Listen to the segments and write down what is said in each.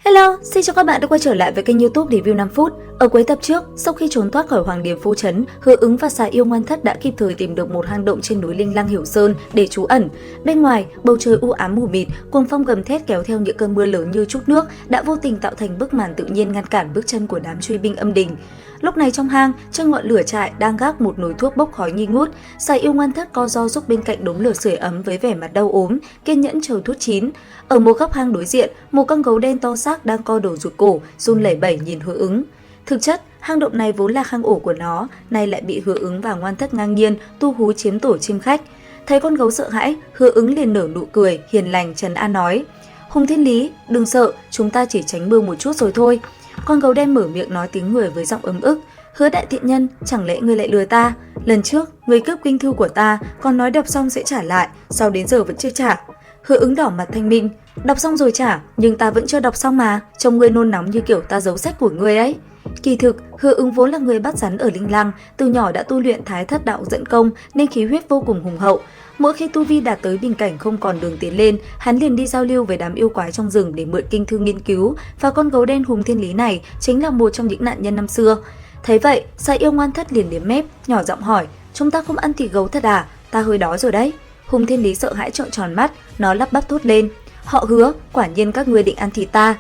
Hello, xin chào các bạn đã quay trở lại với kênh YouTube Review 5 phút. Ở cuối tập trước, sau khi trốn thoát khỏi Hoàng Điền Phú Trấn, Hứa Ứng và Xà Yêu Ngoan Thất đã kịp thời tìm được một hang động trên núi Linh Lăng Hiểu Sơn để trú ẩn. Bên ngoài, bầu trời u ám mù mịt, cuồng phong gầm thét kéo theo những cơn mưa lớn như trút nước đã vô tình tạo thành bức màn tự nhiên ngăn cản bước chân của đám truy binh âm đình. Lúc này trong hang, trên ngọn lửa trại đang gác một nồi thuốc bốc khói nghi ngút. Xà Yêu Ngoan Thất co ro giúp bên cạnh đống lửa sưởi ấm với vẻ mặt đau ốm, kiên nhẫn chờ thuốc chín. Ở một góc hang đối diện, một con gấu đen to xác đang co đầu rụt cổ, run lẩy bẩy nhìn Hứa Ứng. Thực chất, hang động này vốn là hang ổ của nó, nay lại bị Hứa Ứng và Ngoan Thất ngang nhiên tu hú chiếm tổ chim khách. Thấy con gấu sợ hãi, Hứa Ứng liền nở nụ cười, hiền lành trấn an nói: "Hùng Thiên Lý, đừng sợ, chúng ta chỉ tránh mưa một chút rồi thôi." Con gấu đen mở miệng nói tiếng người với giọng ấm ức: "Hứa đại thiện nhân, chẳng lẽ ngươi lại lừa ta? Lần trước, ngươi cướp kinh thư của ta, còn nói đọc xong sẽ trả lại, sao đến giờ vẫn chưa trả?" Hứa Ứng đỏ mặt thanh minh: "Đọc xong rồi trả, nhưng ta vẫn chưa đọc xong mà, trông ngươi nôn nóng như kiểu ta giấu sách của ngươi ấy." Kỳ thực, Hứa Ứng vốn là người bắt rắn ở Linh Lăng, từ nhỏ đã tu luyện Thái Thất Đạo Dẫn Công nên khí huyết vô cùng hùng hậu. Mỗi khi tu vi đạt tới bình cảnh không còn đường tiến lên, hắn liền đi giao lưu với đám yêu quái trong rừng để mượn kinh thư nghiên cứu, và con gấu đen Hùng Thiên Lý này chính là một trong những nạn nhân năm xưa. Thấy vậy, Xà Yêu Ngoan Thất liền liếm mép, nhỏ giọng hỏi: "Chúng ta không ăn thịt gấu thật à? Ta hơi đói rồi đấy." Hùng Thiên Lý sợ hãi trợn tròn mắt, nó lắp bắp thốt lên: "Họ Hứa, quả nhiên các ngươi định ăn thịt ta."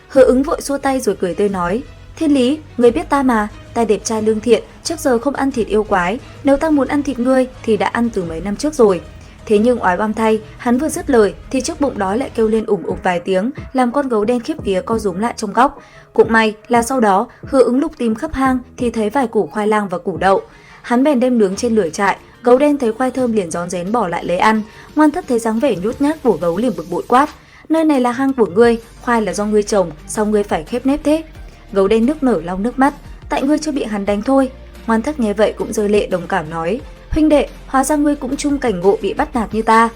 Hứa Ứng vội xua tay rồi cười tươi nói: "Thiên Lý, ngươi biết ta mà, ta đẹp trai lương thiện, trước giờ không ăn thịt yêu quái, nếu ta muốn ăn thịt ngươi thì đã ăn từ mấy năm trước rồi." Thế nhưng oái oăm thay, hắn vừa dứt lời thì chiếc bụng đói lại kêu lên ủng ục vài tiếng, làm con gấu đen khiếp vía co rúm lại trong góc. Cũng may là sau đó, Hứa Ứng lục tìm khắp hang thì thấy vài củ khoai lang và củ đậu. Hắn bèn đem nướng trên lửa trại. Gấu đen thấy khoai thơm liền rón rén bỏ lại lấy ăn. Ngoan Thất thấy dáng vẻ nhút nhát của gấu liền bực bội quát: "Nơi này là hang của ngươi, khoai là do ngươi trồng, sao ngươi phải khép nép thế?" Gấu đen nức nở lau nước mắt: "Tại ngươi chưa bị hắn đánh thôi." Ngoan Thất nghe vậy cũng rơi lệ đồng cảm nói: "Huynh đệ, hóa ra ngươi cũng chung cảnh ngộ bị bắt nạt như ta."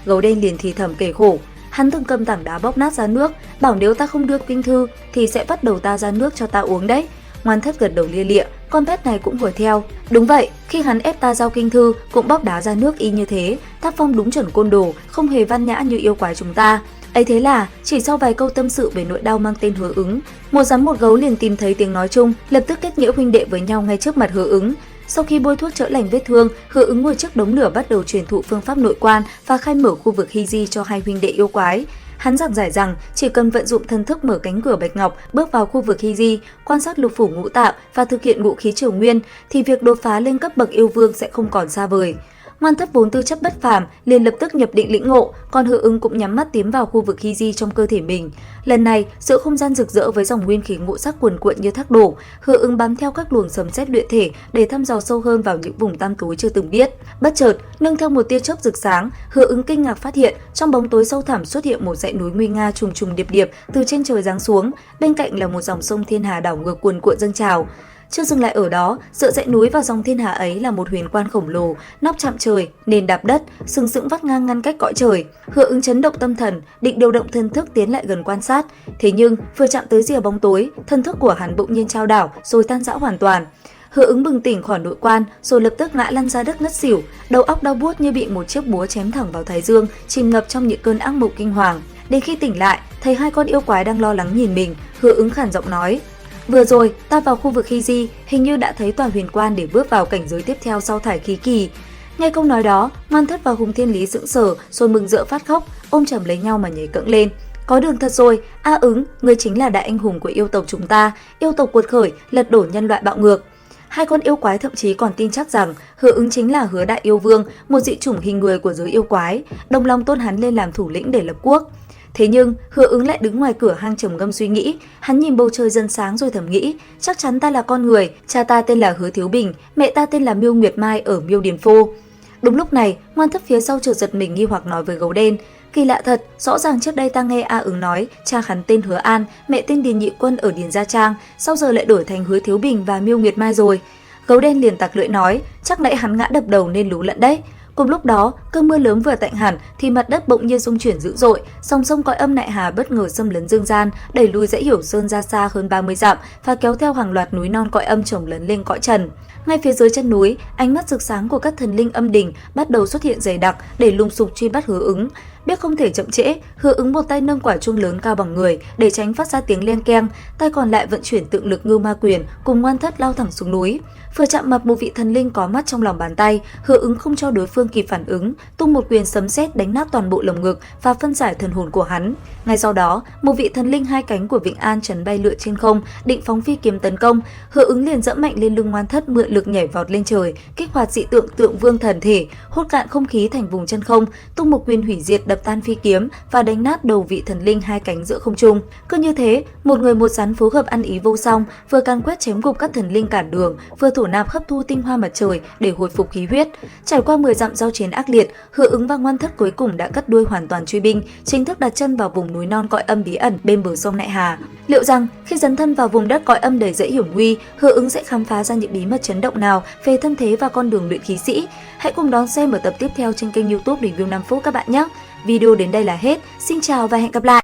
Gấu đen liền thì thầm kể khổ: "Hắn từng cầm tảng đá bóp nát ra nước, bảo nếu ta không đưa kinh thư thì sẽ bắt đầu ta ra nước cho ta uống đấy." Ngoan Thất gật đầu lia lịa, con pet này cũng hùa theo: "Đúng vậy, khi hắn ép ta giao kinh thư cũng bóp đá ra nước y như thế, tác phong đúng chuẩn côn đồ, không hề văn nhã như yêu quái chúng ta." Ấy thế là chỉ sau vài câu tâm sự về nỗi đau mang tên Hứa Ứng, một rắn một gấu liền tìm thấy tiếng nói chung, lập tức kết nghĩa huynh đệ với nhau ngay trước mặt Hứa Ứng. Sau khi bôi thuốc chữa lành vết thương, Hứa Ứng ngồi trước đống lửa bắt đầu truyền thụ phương pháp nội quan và khai mở khu vực hy di cho hai huynh đệ yêu quái. Hắn giảng giải rằng chỉ cần vận dụng thần thức mở cánh cửa bạch ngọc, bước vào khu vực hy di, quan sát lục phủ ngũ tạng và thực hiện ngũ khí triều nguyên thì việc đột phá lên cấp bậc yêu vương sẽ không còn xa vời. Ngoan Thất vốn tư chất bất phàm, liền lập tức nhập định lĩnh ngộ, còn Hứa Ứng cũng nhắm mắt tiến vào khu vực hy di trong cơ thể mình. Lần này, giữa không gian rực rỡ với dòng nguyên khí ngũ sắc cuồn cuộn như thác đổ, Hứa Ứng bám theo các luồng sấm sét luyện thể để thăm dò sâu hơn vào những vùng tăm tối chưa từng biết. Bất chợt, nương theo một tia chớp rực sáng, Hứa Ứng kinh ngạc phát hiện trong bóng tối sâu thẳm xuất hiện một dãy núi nguy nga trùng trùng điệp điệp từ trên trời giáng xuống, bên cạnh là một dòng sông Thiên Hà đảo ngược cuồn cuộn dâng trào. Chưa dừng lại ở đó, giữa dãy núi và dòng thiên hà ấy là một huyền quan khổng lồ, nóc chạm trời, nền đạp đất, sừng sững vắt ngang ngăn cách cõi trời. Hứa Ứng chấn động tâm thần, định điều động thần thức tiến lại gần quan sát. Thế nhưng vừa chạm tới rìa bóng tối, thần thức của hắn bỗng nhiên chao đảo rồi tan rã hoàn toàn. Hứa Ứng bừng tỉnh khỏi nội quan, rồi lập tức ngã lăn ra đất ngất xỉu, đầu óc đau buốt như bị một chiếc búa chém thẳng vào thái dương, chìm ngập trong những cơn ác mộng kinh hoàng. Đến khi tỉnh lại, thấy hai con yêu quái đang lo lắng nhìn mình, Hứa Ứng khản giọng nói: "Vừa rồi, ta vào khu vực hy di, hình như đã thấy tòa huyền quan để bước vào cảnh giới tiếp theo sau thải khí kỳ." Nghe câu nói đó, Ngoan Thất và Hùng Thiên Lý sững sờ rồi mừng rỡ phát khóc, ôm chầm lấy nhau mà nhảy cẫng lên: "Có đường thật rồi, A Ứng, ngươi chính là đại anh hùng của yêu tộc chúng ta, yêu tộc cuột khởi, lật đổ nhân loại bạo ngược." Hai con yêu quái thậm chí còn tin chắc rằng Hứa Ứng chính là Hứa đại yêu vương, một dị chủng hình người của giới yêu quái, đồng lòng tôn hắn lên làm thủ lĩnh để lập quốc. Thế nhưng, Hứa Ứng lại đứng ngoài cửa hang trầm ngâm suy nghĩ, hắn nhìn bầu trời dần sáng rồi thầm nghĩ: chắc chắn ta là con người, cha ta tên là Hứa Thiếu Bình, mẹ ta tên là Miêu Nguyệt Mai ở Miêu Điền Phô. Đúng lúc này, Ngoan Thất phía sau chợt giật mình nghi hoặc nói với gấu đen: "Kỳ lạ thật, rõ ràng trước đây ta nghe A Ứng nói cha hắn tên Hứa An, mẹ tên Điền Nhị Quân ở Điền Gia Trang, sau giờ lại đổi thành Hứa Thiếu Bình và Miêu Nguyệt Mai rồi." Gấu đen liền tặc lưỡi nói: "Chắc nãy hắn ngã đập đầu nên lú lẫn đấy." Cùng lúc đó, cơn mưa lớn vừa tạnh hẳn thì mặt đất bỗng nhiên rung chuyển dữ dội, dòng sông cõi âm Nại Hà bất ngờ xâm lấn dương gian, đẩy lùi dãy Hiểu Sơn ra xa hơn 30 dặm và kéo theo hàng loạt núi non cõi âm chồng lấn lên cõi trần. Ngay phía dưới chân núi, ánh mắt rực sáng của các thần linh âm đình bắt đầu xuất hiện dày đặc để lùng sục truy bắt Hứa Ứng. Biết không thể chậm trễ, Hứa Ứng một tay nâng quả chuông lớn cao bằng người để tránh phát ra tiếng len keng, tay còn lại vận chuyển tượng lực Ngưu Ma Quyền cùng Ngoan Thất lao thẳng xuống núi. Vừa chạm mặt một vị thần linh có mắt trong lòng bàn tay, Hứa Ứng không cho đối phương kịp phản ứng, tung một quyền sấm sét đánh nát toàn bộ lồng ngực và phân giải thần hồn của hắn. Ngay sau đó, một vị thần linh hai cánh của Vịnh An trần bay lượn trên không, định phóng phi kiếm tấn công. Hứa Ứng liền dẫm mạnh lên lưng Ngoan Thất, mượn lực nhảy vọt lên trời, kích hoạt dị tượng tượng vương thần thể, hút cạn không khí thành vùng chân không, tung một quyền hủy diệt đập tan phi kiếm và đánh nát đầu vị thần linh hai cánh giữa không trung. Cứ như thế, một người một rắn phối hợp ăn ý vô song, vừa can quét chém gục các thần linh cản đường, vừa thổ nạp hấp thu tinh hoa mặt trời để hồi phục khí huyết. Trải qua 10 dặm giao chiến ác liệt, Hứa Ứng và Ngoan Thất cuối cùng đã cắt đuôi hoàn toàn truy binh, chính thức đặt chân vào vùng núi non cõi âm bí ẩn bên bờ sông Nại Hà. Liệu rằng khi dấn thân vào vùng đất cõi âm đầy rẫy hiểm nguy, Hứa Ứng sẽ khám phá ra những bí mật chấn động nào về thân thế và con đường luyện khí sĩ? Hãy cùng đón xem ở tập tiếp theo trên kênh YouTube Review 5 phút các bạn nhé. Video đến đây là hết. Xin chào và hẹn gặp lại.